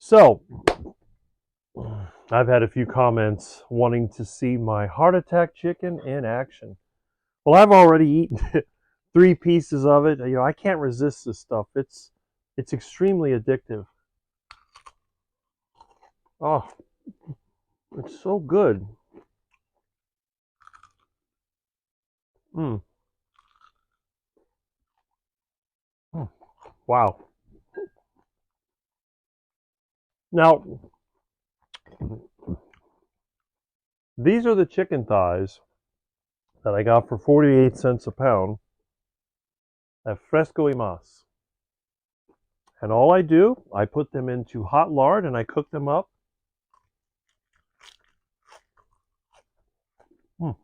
So, I've had a few comments wanting to see my heart attack chicken in action. Well, I've already eaten 3 pieces of it. I can't resist this stuff. It's extremely addictive. Oh, it's so good. Mm. Mm. Wow. Now, these are the chicken thighs that I got for 48 cents a pound at Fresco y Mas. And all I do, I put them into hot lard and I cook them up. Mm.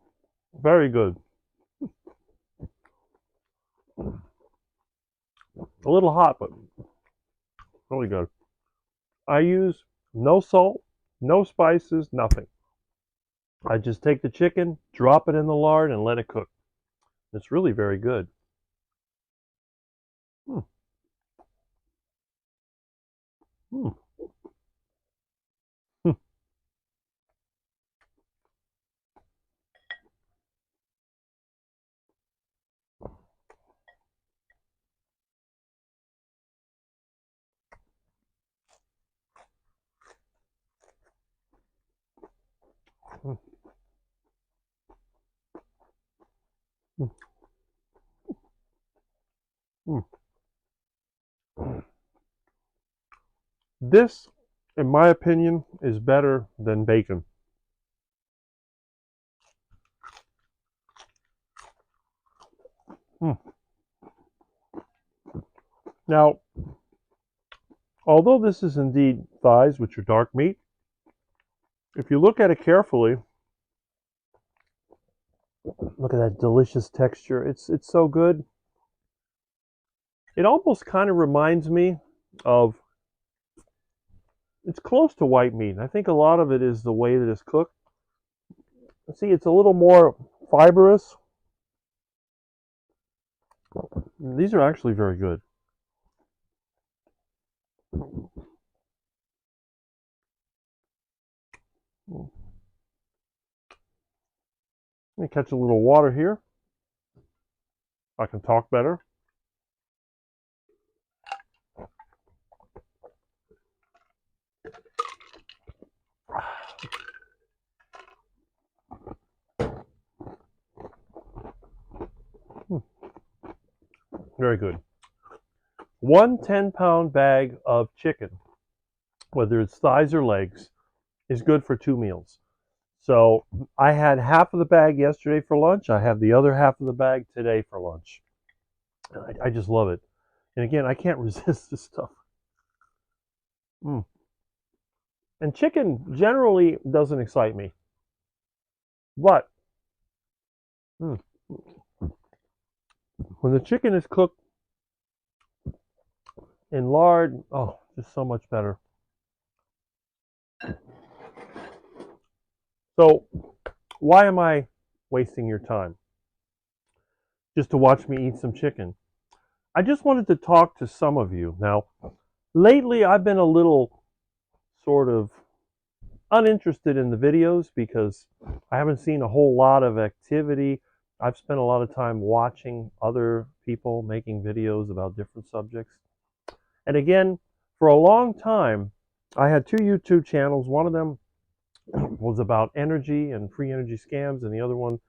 Very good. A little hot, but really good. I use no salt, no spices, nothing. I just take the chicken, drop it in the lard, and let it cook. It's really very good. Mm, mm, mm, mm, mm, mm. This, in my opinion, is better than bacon. Mm. Now, although this is indeed thighs, which are dark meat, if you look at it carefully, look at that delicious texture. It's so good. It almost kind of reminds me of, it's close to white meat. I think a lot of it is the way that it's cooked. See, it's a little more fibrous. These are actually very good. Let me catch a little water here. I can talk better. Very good. One 10-pound bag of chicken, whether it's thighs or legs, is good for 2 meals. So I had half of the bag yesterday for lunch. I have the other half of the bag today for lunch. I just love it. And again, I can't resist this stuff. Mm. And chicken generally doesn't excite me. But mm, when the chicken is cooked in lard, oh, just so much better. So why am I wasting your time? Just to watch me eat some chicken. I just wanted to talk to some of you. Now, lately I've been a little sort of uninterested in the videos because I haven't seen a whole lot of activity. I've spent a lot of time watching other people making videos about different subjects. And again, for a long time, I had 2 YouTube channels. One of them was about energy and free energy scams, and the other one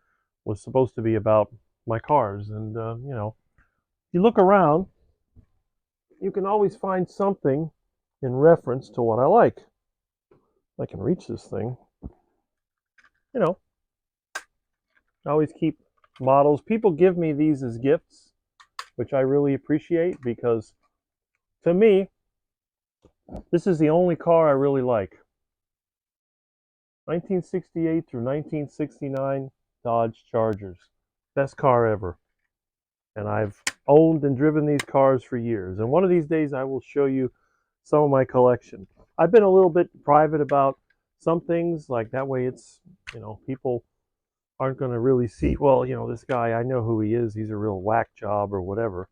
was supposed to be about my cars. And, you look around, you can always find something in reference to what I like. I can reach this thing. You know, I always keep models. People give me these as gifts, which I really appreciate because to me, this is the only car I really like. 1968 through 1969 Dodge Chargers. Best car ever. And I've owned and driven these cars for years. And one of these days I will show you some of my collection. I've been a little bit private about some things, like that way it's, people aren't going to really see, well, this guy, I know who he is. He's a real whack job or whatever.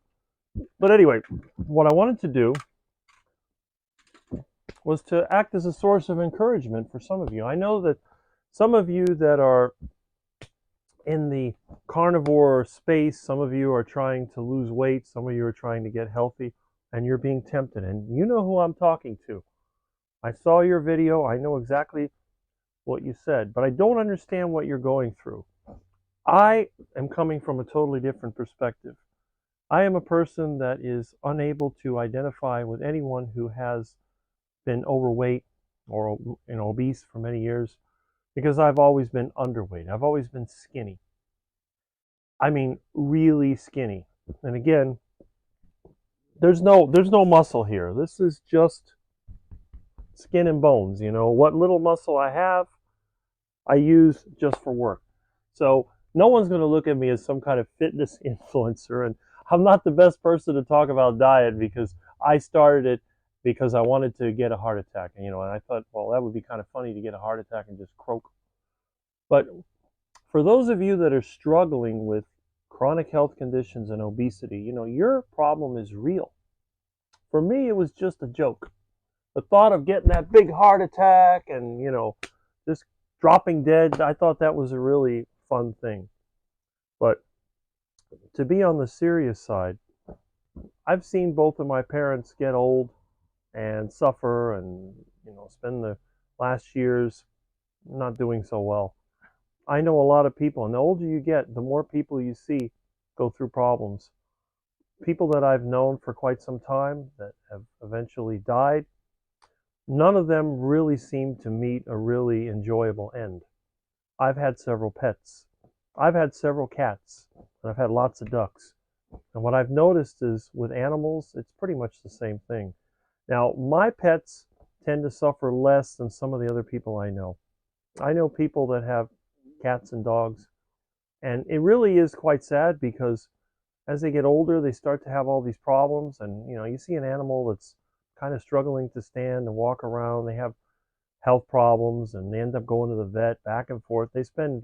But anyway, what I wanted to do was to act as a source of encouragement for some of you. I know that some of you that are in the carnivore space, some of you are trying to lose weight, some of you are trying to get healthy, and you're being tempted. And you know who I'm talking to. I saw your video, I know exactly what you said, but I don't understand what you're going through. I am coming from a totally different perspective. I am a person that is unable to identify with anyone who has been overweight or obese for many years because I've always been underweight. I've always been skinny. I mean, really skinny. And again, there's no muscle here. This is just skin and bones. What little muscle I have, I use just for work. So no one's going to look at me as some kind of fitness influencer. And I'm not the best person to talk about diet because I started it because I wanted to get a heart attack. And I thought, well, that would be kind of funny to get a heart attack and just croak. But for those of you that are struggling with chronic health conditions and obesity, your problem is real. For me, it was just a joke. The thought of getting that big heart attack and, just dropping dead, I thought that was a really fun thing. But to be on the serious side, I've seen both of my parents get old and suffer and, spend the last years not doing so well. I know a lot of people, and the older you get, the more people you see go through problems. People that I've known for quite some time that have eventually died, none of them really seem to meet a really enjoyable end. I've had several pets. I've had several cats, and I've had lots of ducks. And what I've noticed is with animals, it's pretty much the same thing. Now, my pets tend to suffer less than some of the other people I know. I know people that have cats and dogs, and it really is quite sad because as they get older, they start to have all these problems. And, you see an animal that's kind of struggling to stand and walk around. They have health problems and they end up going to the vet back and forth. They spend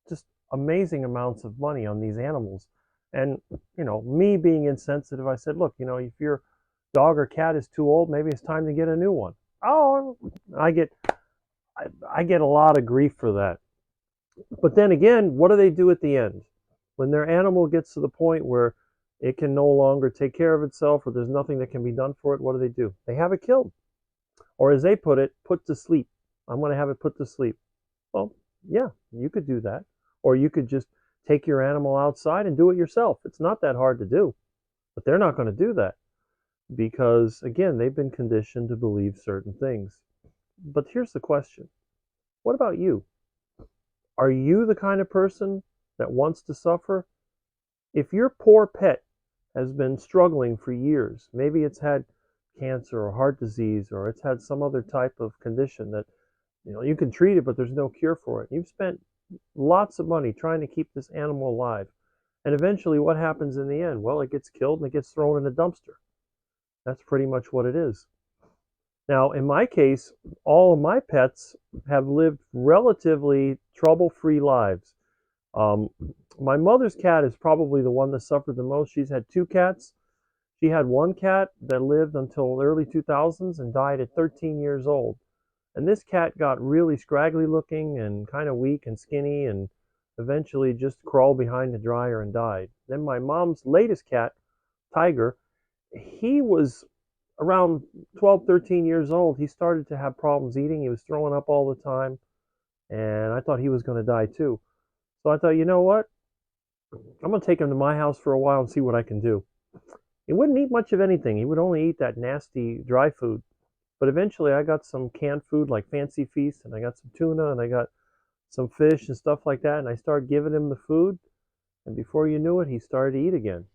just amazing amounts of money on these animals. And, me being insensitive, I said, look, if your dog or cat is too old, maybe it's time to get a new one. Oh, I get a lot of grief for that. But then again, what do they do at the end? When their animal gets to the point where it can no longer take care of itself or there's nothing that can be done for it, what do? They have it killed. Or as they put it, put to sleep. I'm going to have it put to sleep. Well, yeah, you could do that. Or you could just take your animal outside and do it yourself. It's not that hard to do. But they're not going to do that because, again, they've been conditioned to believe certain things. But here's the question. What about you? Are you the kind of person that wants to suffer? If your poor pet has been struggling for years, maybe it's had cancer or heart disease or it's had some other type of condition that you can treat it but there's no cure for it. You've spent lots of money trying to keep this animal alive. And eventually what happens in the end? Well, it gets killed and it gets thrown in a dumpster. That's pretty much what it is. Now, in my case, all of my pets have lived relatively trouble-free lives. Um, my mother's cat is probably the one that suffered the most. She's had two cats. She had one cat that lived until the early 2000s and died at 13 years old. And this cat got really scraggly looking and kind of weak and skinny and eventually just crawled behind the dryer and died. Then my mom's latest cat, Tiger, he was around 12, 13 years old. He started to have problems eating. He was throwing up all the time. And I thought he was going to die too. So I thought, you know what? I'm going to take him to my house for a while and see what I can do. He wouldn't eat much of anything. He would only eat that nasty dry food. But eventually I got some canned food like Fancy Feast, and I got some tuna, and I got some fish and stuff like that, and I started giving him the food, and before you knew it, he started to eat again.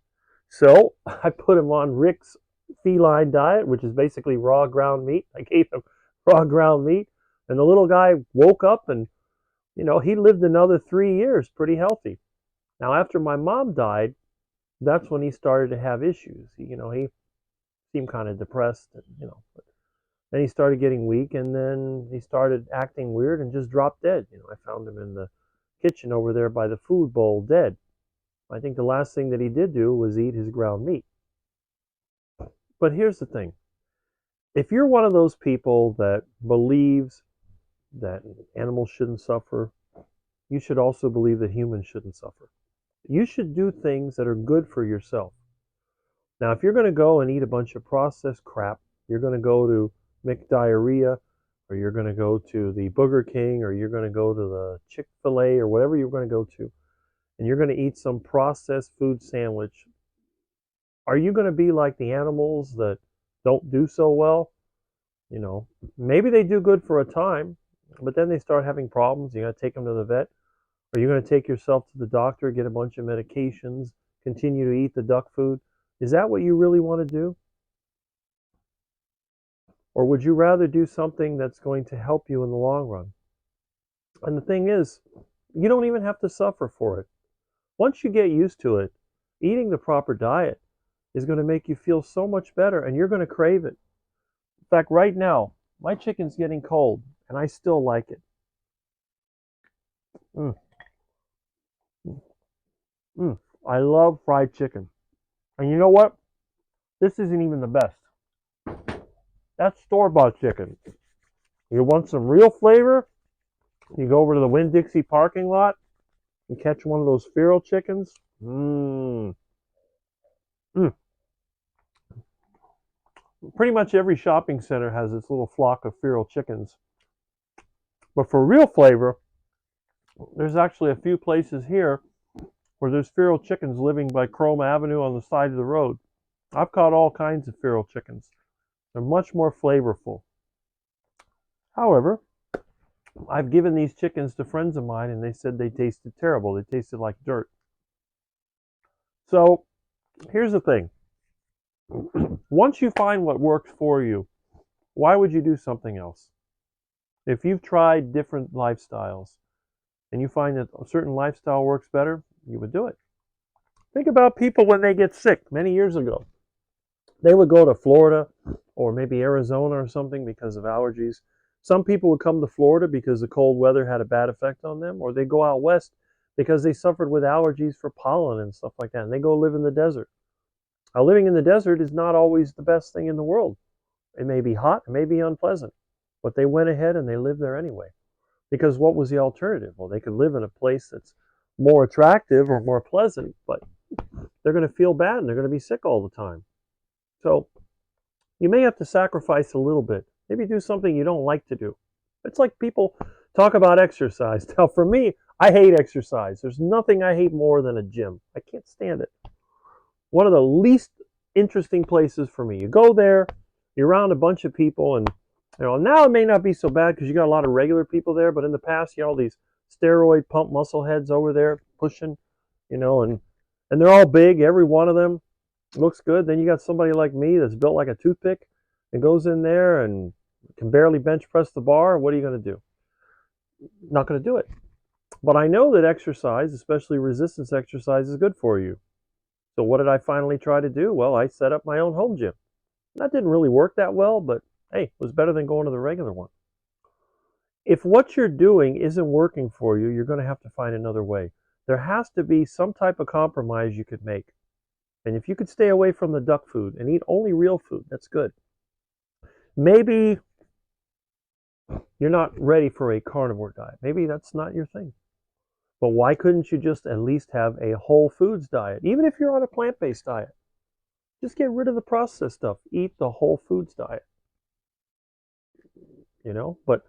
So I put him on Rick's feline diet, which is basically raw ground meat. I gave him raw ground meat, and the little guy woke up and, he lived another 3 years pretty healthy. Now, after my mom died, that's when he started to have issues. He seemed kind of depressed, and, but then he started getting weak, and then he started acting weird and just dropped dead. I found him in the kitchen over there by the food bowl dead. I think the last thing that he did do was eat his ground meat. But here's the thing. If you're one of those people that believes that animals shouldn't suffer, you should also believe that humans shouldn't suffer. You should do things that are good for yourself. Now, if you're going to go and eat a bunch of processed crap, you're going to go to McDiarrhea, or you're going to go to the Burger King, or you're going to go to the Chick-fil-A, or whatever you're going to go to, and you're going to eat some processed food sandwich, are you going to be like the animals that don't do so well? You know, maybe they do good for a time, but then they start having problems. You got to take them to the vet. Are you going to take yourself to the doctor, get a bunch of medications, continue to eat the duck food? Is that what you really want to do? Or would you rather do something that's going to help you in the long run? And the thing is, you don't even have to suffer for it. Once you get used to it, eating the proper diet is going to make you feel so much better and you're going to crave it. In fact, right now, my chicken's getting cold and I still like it. Mm, mm. I love fried chicken. And you know what? This isn't even the best. That's store-bought chicken. You want some real flavor? You go over to the Winn-Dixie parking lot and catch one of those feral chickens. Mmm. Mm. Pretty much every shopping center has its little flock of feral chickens. But for real flavor, there's actually a few places here where there's feral chickens living by Chrome Avenue on the side of the road. I've caught all kinds of feral chickens. They're much more flavorful. However, I've given these chickens to friends of mine and they said they tasted terrible. They tasted like dirt. So here's the thing. Once you find what works for you, why would you do something else? If you've tried different lifestyles and you find that a certain lifestyle works better, you would do it. Think about people when they get sick many years ago. They would go to Florida or maybe Arizona or something because of allergies. Some people would come to Florida because the cold weather had a bad effect on them, or they go out west because they suffered with allergies for pollen and stuff like that, and they go live in the desert. Now, living in the desert is not always the best thing in the world. It may be hot, it may be unpleasant, but they went ahead and they lived there anyway. Because what was the alternative? Well, they could live in a place that's more attractive or more pleasant, but they're going to feel bad and they're going to be sick all the time. So you may have to sacrifice a little bit. Maybe do something you don't like to do. It's like people talk about exercise. Now, for me, I hate exercise. There's nothing I hate more than a gym. I can't stand it. One of the least interesting places for me. You go there, you're around a bunch of people, and now it may not be so bad because you got a lot of regular people there, but in the past, you had all these steroid pump muscle heads over there pushing, and they're all big, every one of them looks good. Then you got somebody like me that's built like a toothpick and goes in there and can barely bench press the bar. What are you going to do? Not going to do it. But I know that exercise, especially resistance exercise, is good for you. So what did I finally try to do? Well, I set up my own home gym. That didn't really work that well, but hey, it was better than going to the regular one. If what you're doing isn't working for you, you're going to have to find another way. There has to be some type of compromise you could make. And if you could stay away from the duck food and eat only real food, that's good. Maybe you're not ready for a carnivore diet. Maybe that's not your thing. But why couldn't you just at least have a whole foods diet? Even if you're on a plant-based diet, just get rid of the processed stuff. Eat the whole foods diet. But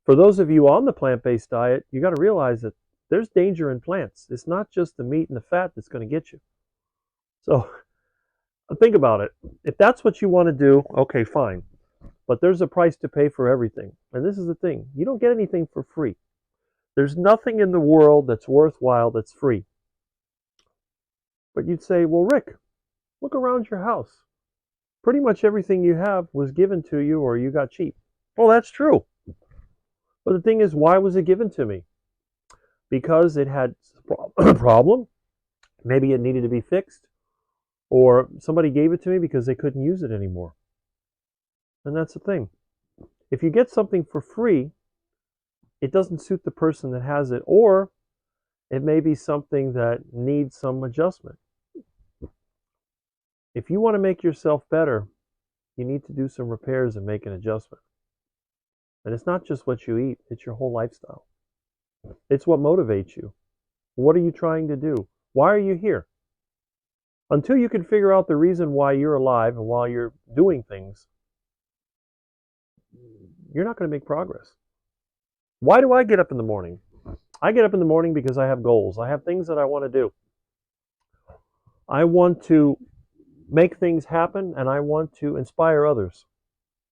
for those of you on the plant-based diet, you got to realize that there's danger in plants. It's not just the meat and the fat that's going to get you. So think about it. If that's what you want to do, okay, fine. But there's a price to pay for everything. And this is the thing. You don't get anything for free. There's nothing in the world that's worthwhile that's free. But you'd say, well, Rick, look around your house. Pretty much everything you have was given to you or you got cheap. Well, that's true. But the thing is, why was it given to me? Because it had a problem. Maybe it needed to be fixed. Or somebody gave it to me because they couldn't use it anymore. And that's the thing. If you get something for free, it doesn't suit the person that has it, or it may be something that needs some adjustment. If you want to make yourself better, you need to do some repairs and make an adjustment. And it's not just what you eat, it's your whole lifestyle. It's what motivates you. What are you trying to do? Why are you here? Until you can figure out the reason why you're alive and why you're doing things, you're not going to make progress. Why do I get up in the morning? I get up in the morning because I have goals. I have things that I want to do. I want to make things happen and I want to inspire others.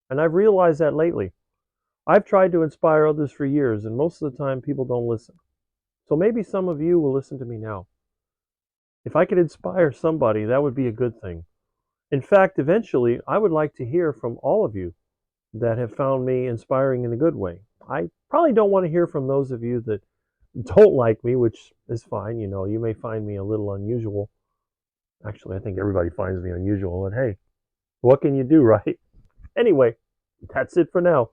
And I've realized that lately. I've tried to inspire others for years, and most of the time people don't listen. So maybe some of you will listen to me now. If I could inspire somebody, that would be a good thing. In fact, eventually, I would like to hear from all of you that have found me inspiring in a good way. I probably don't want to hear from those of you that don't like me, which is fine. You know, you may find me a little unusual. Actually, I think everybody finds me unusual, and hey, what can you do, right? Anyway, that's it for now.